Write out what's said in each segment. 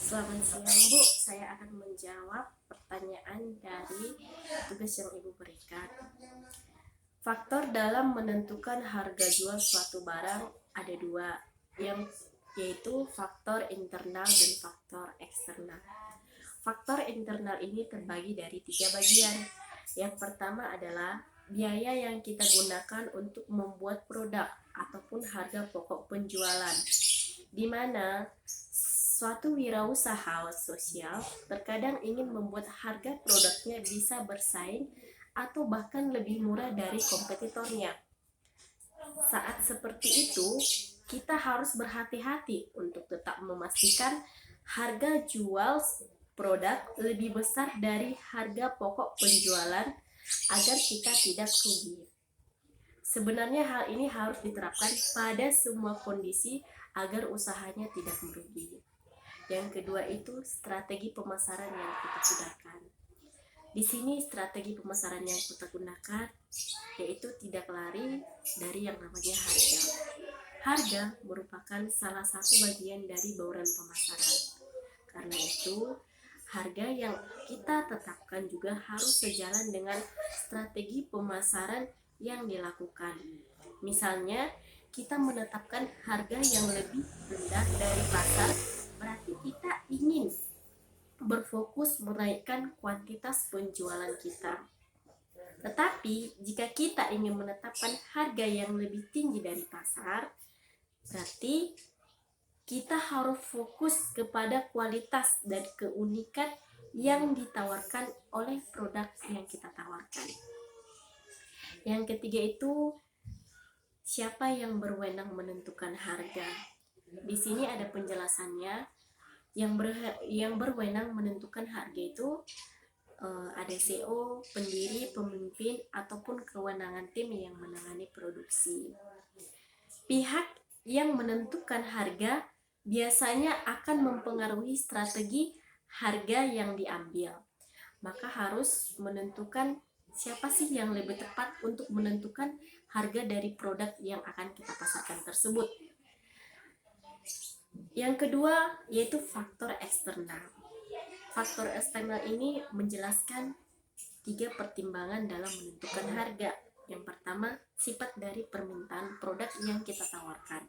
Selamat siang Bu, saya akan menjawab pertanyaan dari tugas yang Ibu berikan. Faktor dalam menentukan harga jual suatu barang ada dua, yaitu faktor internal dan faktor eksternal. Faktor internal ini terbagi dari 3 bagian. Yang pertama adalah biaya yang kita gunakan untuk membuat produk ataupun harga pokok penjualan, di mana suatu wirausaha sosial terkadang ingin membuat harga produknya bisa bersaing atau bahkan lebih murah dari kompetitornya. Saat seperti itu, kita harus berhati-hati untuk tetap memastikan harga jual produk lebih besar dari harga pokok penjualan agar kita tidak rugi. Sebenarnya hal ini harus diterapkan pada semua kondisi agar usahanya tidak merugi. Yang kedua itu strategi pemasaran yang kita gunakan. Di sini strategi pemasaran yang kita gunakan yaitu tidak lari dari yang namanya harga. Harga merupakan salah satu bagian dari bauran pemasaran. Karena itu, harga yang kita tetapkan juga harus sejalan dengan strategi pemasaran yang dilakukan. Misalnya, kita menetapkan harga yang lebih rendah dari pasar, berarti kita ingin berfokus menaikkan kuantitas penjualan kita. Tetapi jika kita ingin menetapkan harga yang lebih tinggi dari pasar, berarti kita harus fokus kepada kualitas dan keunikan yang ditawarkan oleh produk yang kita tawarkan. Yang ketiga itu siapa yang berwenang menentukan harga. Di sini ada penjelasannya. Yang berwenang menentukan harga itu ada CEO, pendiri, pemimpin, ataupun kewenangan tim yang menangani produksi. Pihak yang menentukan harga biasanya akan mempengaruhi strategi harga yang diambil. Maka harus menentukan siapa sih yang lebih tepat untuk menentukan harga dari produk yang akan kita pasarkan tersebut. Yang kedua yaitu faktor eksternal. Faktor eksternal ini menjelaskan 3 pertimbangan dalam menentukan harga. Yang pertama, sifat dari permintaan produk yang kita tawarkan.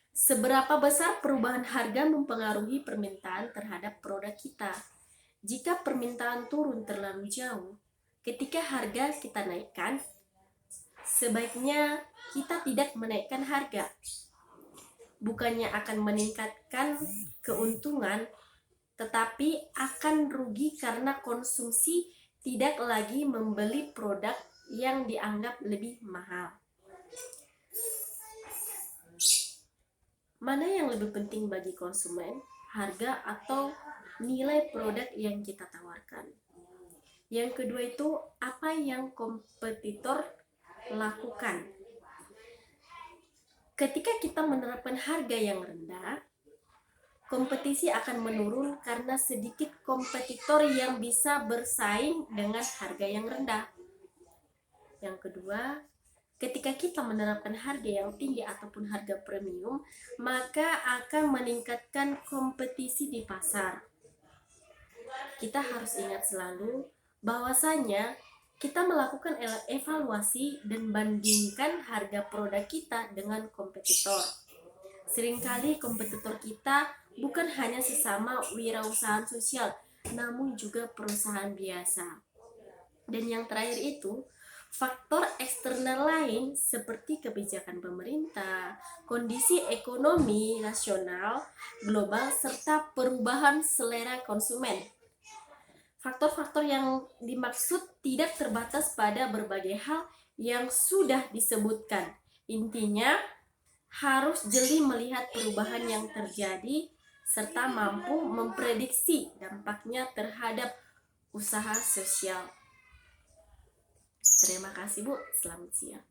Seberapa besar perubahan harga mempengaruhi permintaan terhadap produk kita. Jika permintaan turun terlalu jauh, ketika harga kita naikkan, sebaiknya kita tidak menaikkan harga. Bukannya akan meningkatkan keuntungan, tetapi akan rugi karena konsumsi tidak lagi membeli produk yang dianggap lebih mahal. Mana yang lebih penting bagi konsumen, harga atau nilai produk yang kita tawarkan? Yang kedua itu apa yang kompetitor lakukan. Ketika kita menerapkan harga yang rendah, kompetisi akan menurun karena sedikit kompetitor yang bisa bersaing dengan harga yang rendah. Yang kedua, ketika kita menerapkan harga yang tinggi ataupun harga premium, maka akan meningkatkan kompetisi di pasar. Kita harus ingat selalu bahwasanya kita melakukan evaluasi dan bandingkan harga produk kita dengan kompetitor. Seringkali kompetitor kita bukan hanya sesama wirausaha sosial, namun juga perusahaan biasa. Dan yang terakhir itu, faktor eksternal lain seperti kebijakan pemerintah, kondisi ekonomi nasional, global, serta perubahan selera konsumen. Faktor-faktor yang dimaksud tidak terbatas pada berbagai hal yang sudah disebutkan. Intinya, harus jeli melihat perubahan yang terjadi serta mampu memprediksi dampaknya terhadap usaha sosial. Terima kasih Bu, selamat siang.